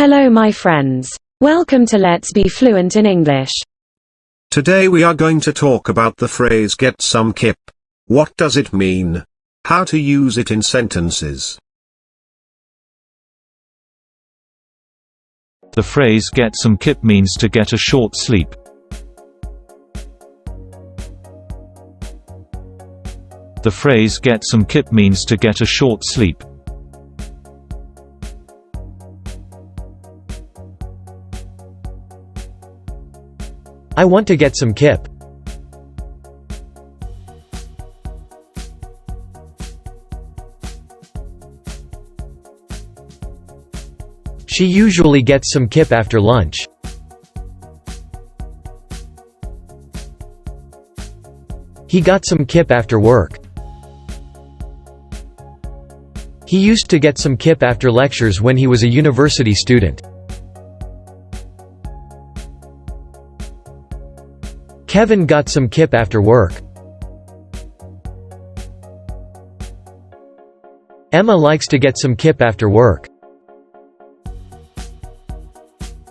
Hello my friends. Welcome to Let's Be Fluent in English. Today we are going to talk about the phrase get some kip. What does it mean? How to use it in sentences. The phrase get some kip means to get a short sleep. The phrase get some kip means to get a short sleep. I want to get some kip. She usually gets some kip after lunch. He got some kip after work. He used to get some kip after lectures when he was a university student. Kevin got some kip after work. Emma likes to get some kip after work.